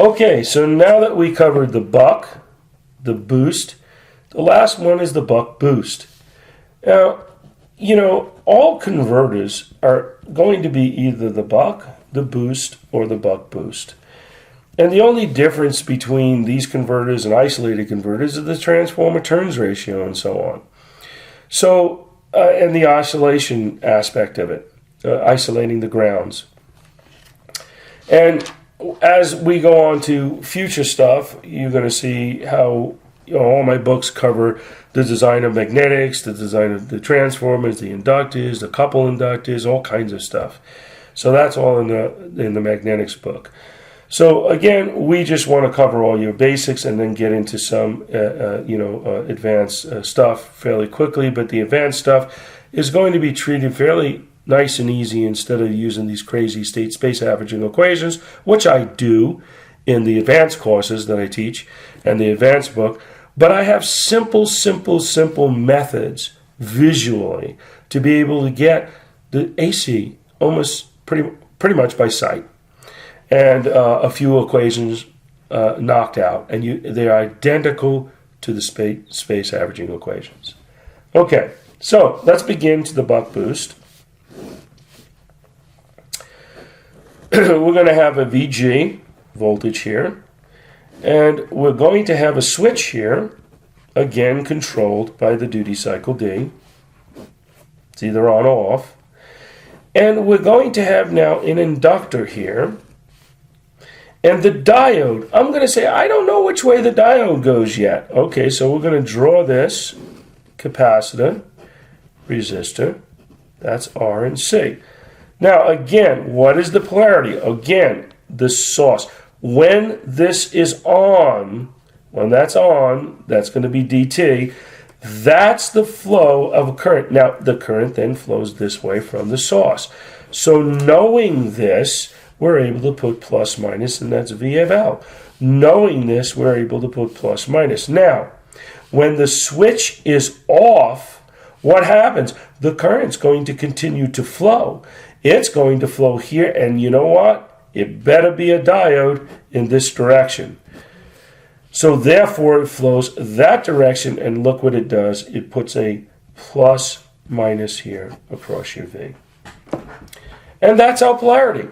Okay, so now that we covered the buck, the boost, the last one is the buck boost. Now, all converters are going to be either the buck, the boost, or the buck boost. And the only difference between these converters and isolated converters is the transformer turns ratio and so on. So, and the oscillation aspect of it, isolating the grounds. And as we go on to future stuff, you're going to see how all my books cover the design of magnetics, the design of the transformers, the inductors, the couple inductors, all kinds of stuff. So that's all in the magnetics book. So again, we just want to cover all your basics and then get into some advanced stuff fairly quickly. But the advanced stuff is going to be treated fairly nice and easy instead of using these crazy state space averaging equations, which I do in the advanced courses that I teach and the advanced book. But I have simple methods visually to be able to get the AC almost pretty much by sight, and a few equations knocked out, and they are identical to the space averaging equations. Okay, so let's begin to the buck boost. We're going to have a VG voltage here, and we're going to have a switch here, again controlled by the duty cycle D. It's either on or off. And we're going to have now an inductor here. And the diode, I'm going to say, I don't know which way the diode goes yet. Okay, so we're going to draw this capacitor, resistor. That's R and C. Now, again, what is the polarity? Again, the source. When this is on, when that's on, that's going to be dt. That's the flow of a current. Now, the current then flows this way from the source. So knowing this, we're able to put plus minus, and that's V of L. Knowing this, we're able to put plus minus. Now, when the switch is off, what happens? The current's going to continue to flow. It's going to flow here, and you know what? It better be a diode in this direction. So therefore, it flows that direction, and look what it does. It puts a plus minus here across your V. And that's our polarity.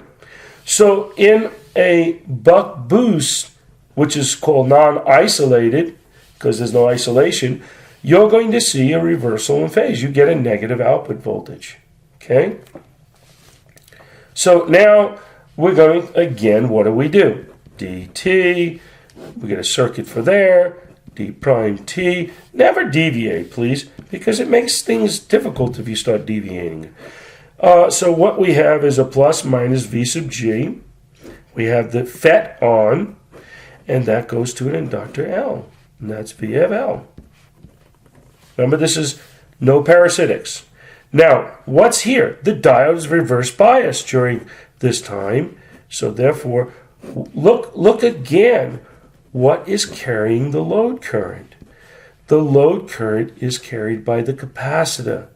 So in a buck boost, which is called non-isolated, because there's no isolation, you're going to see a reversal in phase. You get a negative output voltage. Okay? So now we're going, again, what do? dt, we get a circuit for there, d prime t. Never deviate, please, because it makes things difficult if you start deviating. So what we have is a plus minus V sub g. We have the FET on, and that goes to an inductor L, and that's V of L. Remember, this is no parasitics. Now, what's here? The diode is reverse biased during this time, so therefore, look again. What is carrying the load current? The load current is carried by the capacitor.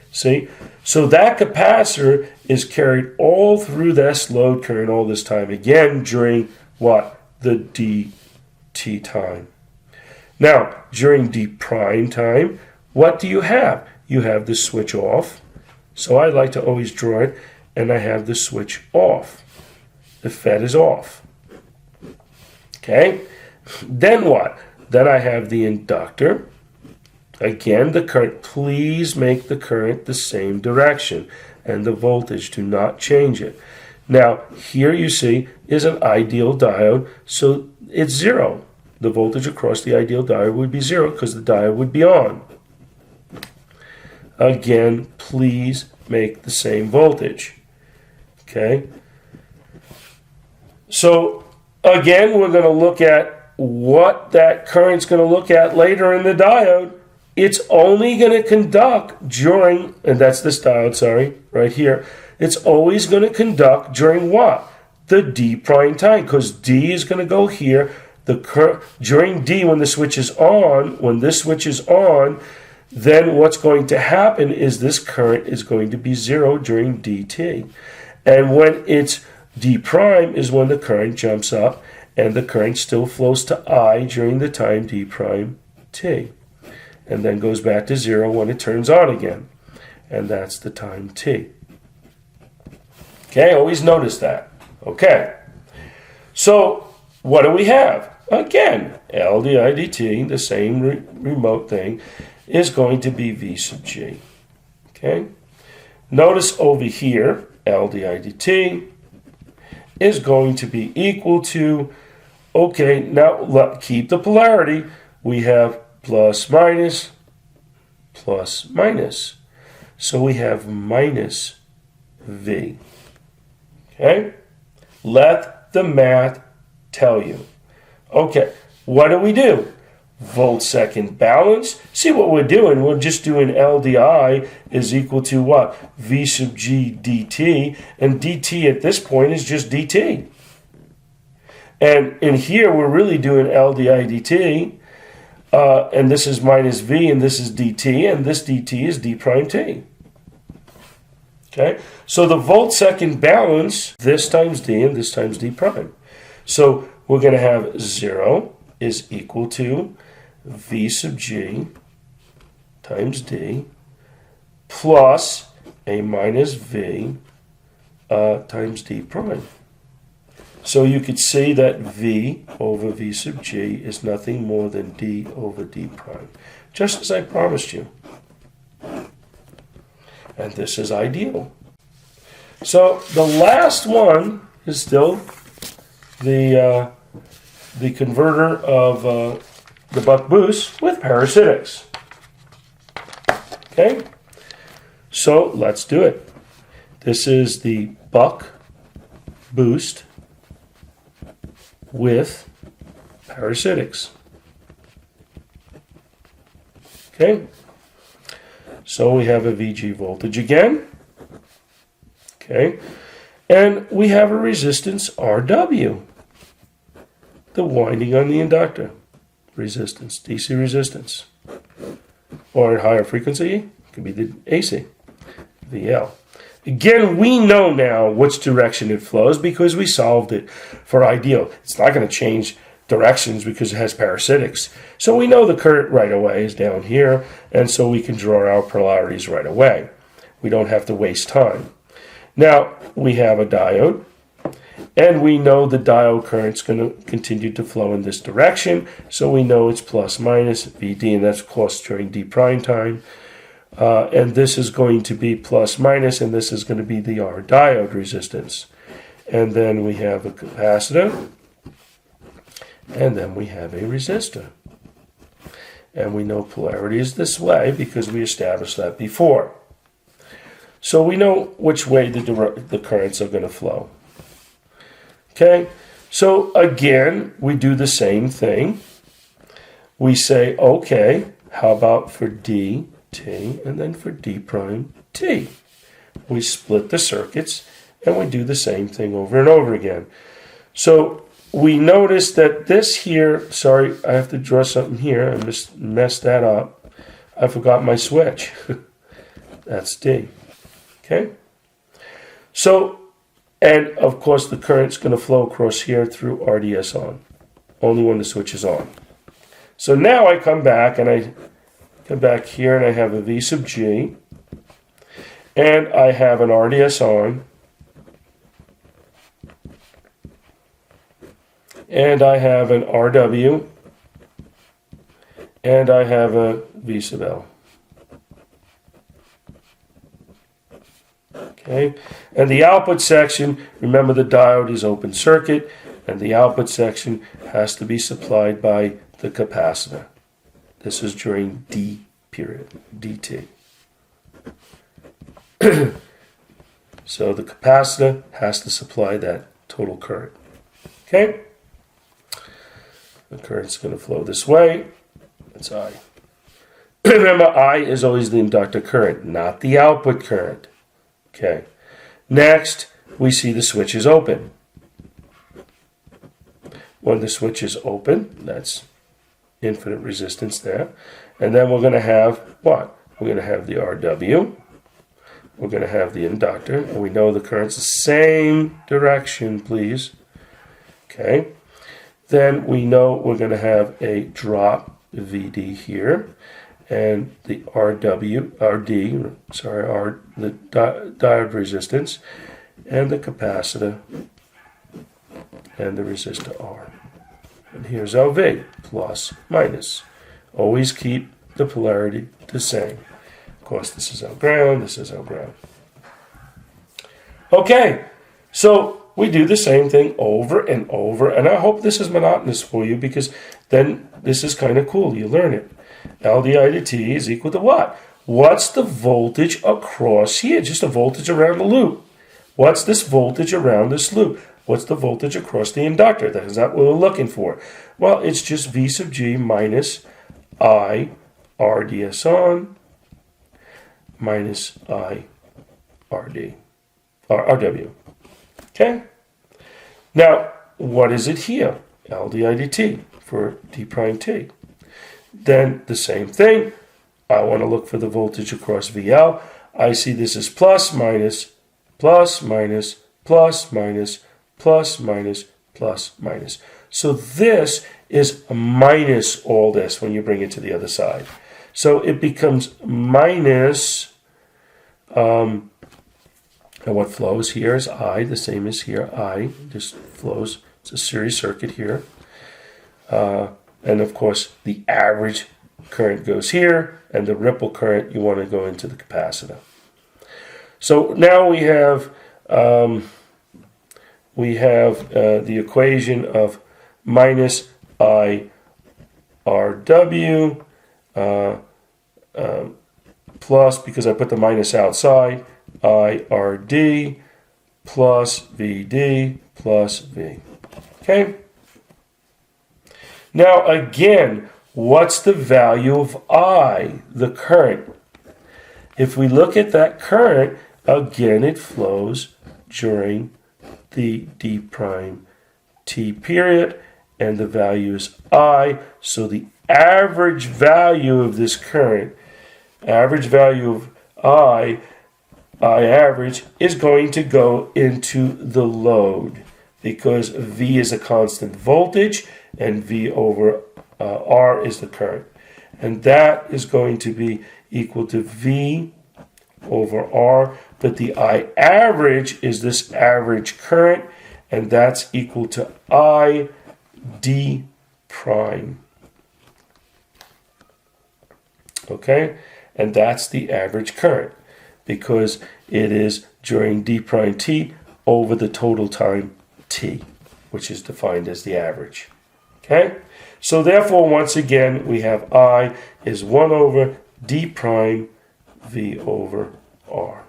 See? So that capacitor is carried all through this load current all this time. Again, during what? The dt time. Now, during d prime time, what do you have? You have the switch off. So I like to always draw it, and I have the switch off. The FET is off. Okay? Then what? Then I have the inductor. Again, the current. Please make the current the same direction, and the voltage. Do not change it. Now, here you see is an ideal diode, so it's 0. The voltage across the ideal diode would be 0 because the diode would be on. Again, please make the same voltage. Okay? So, again, we're going to look at what that current's going to look at later in the diode. It's only going to conduct during, and that's this diode, sorry, right here. It's always going to conduct during what? The D prime time, because D is going to go here. During D, when the switch is on, when this switch is on, then what's going to happen is this current is going to be 0 during dt. And when it's D prime is when the current jumps up and the current still flows to I during the time D prime t, and then goes back to 0 when it turns on again, and that's the time t. Okay, always notice that. Okay, so what do we have? Again, L di dt, the same remote thing, is going to be V sub g. Okay, notice over here, L di dt is going to be equal to, okay, now keep the polarity. We have plus minus, plus minus. So we have minus V. Okay? Let the math tell you. Okay, what do? Volt second balance. See what we're doing? We're just doing LDI is equal to what? V sub G dt. And dt at this point is just dt. And in here, we're really doing LDI dt. And this is minus V, and this is dt. And this dt is d prime t. Okay? So the volt second balance, this times d and this times d prime. So we're going to have 0 is equal to V sub g times d plus a minus V times d prime. So you could see that V over V sub g is nothing more than d over d prime, just as I promised you. And this is ideal. So the last one is still the converter of the buck boost with parasitics. Okay, so let's do it. This is the buck boost with parasitics. Okay, so we have a VG voltage again. Okay, and we have a resistance RW, the winding on the inductor resistance, DC resistance. Or at higher frequency, it could be the AC, VL. Again, we know now which direction it flows because we solved it for ideal. It's not going to change directions because it has parasitics. So we know the current right away is down here, and so we can draw our polarities right away. We don't have to waste time. Now, we have a diode, and we know the diode current's going to continue to flow in this direction, so we know it's plus minus VD, and that's of course during D prime time. And this is going to be plus minus, and this is going to be the R diode resistance. And then we have a capacitor, and then we have a resistor. And we know polarity is this way because we established that before. So we know which way the currents are going to flow. Okay, so again, we do the same thing. We say, okay, how about for D, T, and then for D prime, T? We split the circuits, and we do the same thing over and over again. So we notice that this here, sorry, I have to draw something here. I messed that up. I forgot my switch. That's D. Okay? So, and of course the current's going to flow across here through RDS on, only when the switch is on. So now I come back and I come back here and I have a V sub G, and I have an RDS on, and I have an RW, and I have a V sub L. Okay, and the output section, remember the diode is open circuit, and the output section has to be supplied by the capacitor. This is during D period, DT. So the capacitor has to supply that total current. Okay? The current's going to flow this way. That's I. Remember, I is always the inductor current, not the output current. Okay. Next, we see the switch is open. When the switch is open, that's infinite resistance there. And then we're going to have what? We're going to have the RW. we're going to have the inductor, and we know the current's the same direction, please. Okay. Then we know we're going to have a drop VD here, and the RD, the diode resistance, and the capacitor, and the resistor R. And here's LV, plus, minus. Always keep the polarity the same. Of course, this is our ground, this is our ground. Okay, so we do the same thing over and over, and I hope this is monotonous for you, because then this is kind of cool. You learn it. LDI to T is equal to what? What's the voltage across here? Just a voltage around the loop. What's this voltage around this loop? What's the voltage across the inductor? That is not what we're looking for. Well, it's just V sub G minus I RDS on minus I RW. Okay? Now, what is it here? LDI to T for D prime T. Then the same thing. I want to look for the voltage across VL. I see this is plus, minus, plus, minus, plus, minus, plus, minus, plus, minus. So this is minus all this when you bring it to the other side. So it becomes minus, and what flows here is I, the same as here, I just flows. It's a series circuit here. And of course, the average current goes here, and the ripple current, you want to go into the capacitor. So now we have the equation of minus I RW plus, because I put the minus outside, I RD plus VD plus V. Okay? Now again, what's the value of I, the current? If we look at that current, again it flows during the D prime T period, and the value is I, so the average value of this current, average value of I average, is going to go into the load, because V is a constant voltage and V over R is the current. And that is going to be equal to V over R, but the I average is this average current, and that's equal to I D prime. Okay? And that's the average current, because it is during D prime T over the total time T, which is defined as the average. Okay? So therefore, once again, we have I is 1 over D prime V over R.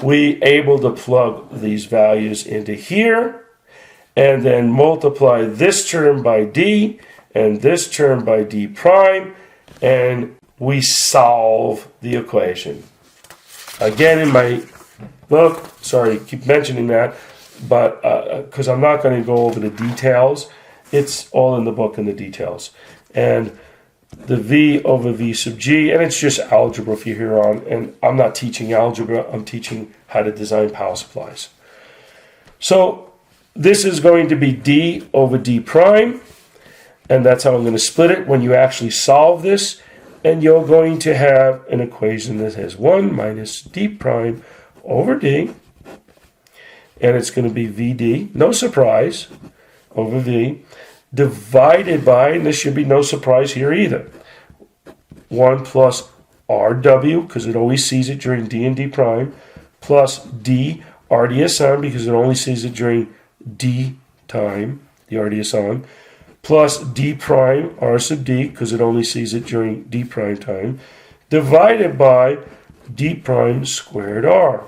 We able to plug these values into here, and then multiply this term by D and this term by D prime, and we solve the equation. Again, in my book, sorry, keep mentioning that, but because I'm not going to go over the details, it's all in the book in the details. And the V over V sub G, and it's just algebra for here on, and I'm not teaching algebra, I'm teaching how to design power supplies. So this is going to be D over D prime, and that's how I'm going to split it when you actually solve this, and you're going to have an equation that has 1 minus D prime over D, and it's going to be VD, no surprise, over V, divided by, and this should be no surprise here either, 1 plus RW, because it always sees it during D and D prime, plus D RDS on, because it only sees it during D time, the RDS on, plus D prime R sub D, because it only sees it during D prime time, divided by D prime squared R.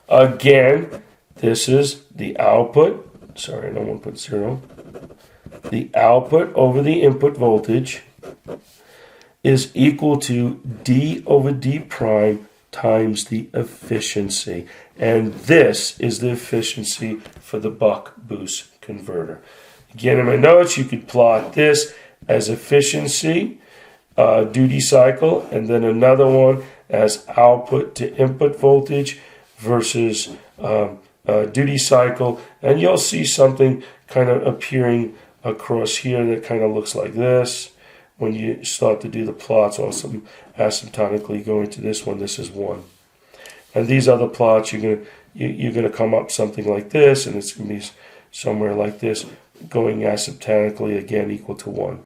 Again, this is the output. Sorry, I don't want to put 0. The output over the input voltage is equal to D over D prime times the efficiency. And this is the efficiency for the buck boost converter. Again, in my notes, you could plot this as efficiency duty cycle, and then another one as output to input voltage versus duty cycle, and you'll see something kind of appearing across here that kind of looks like this. When you start to do the plots, also asymptotically going to this one, this is 1. And these other plots, you're gonna come up something like this, and it's gonna be somewhere like this, going asymptotically again equal to 1.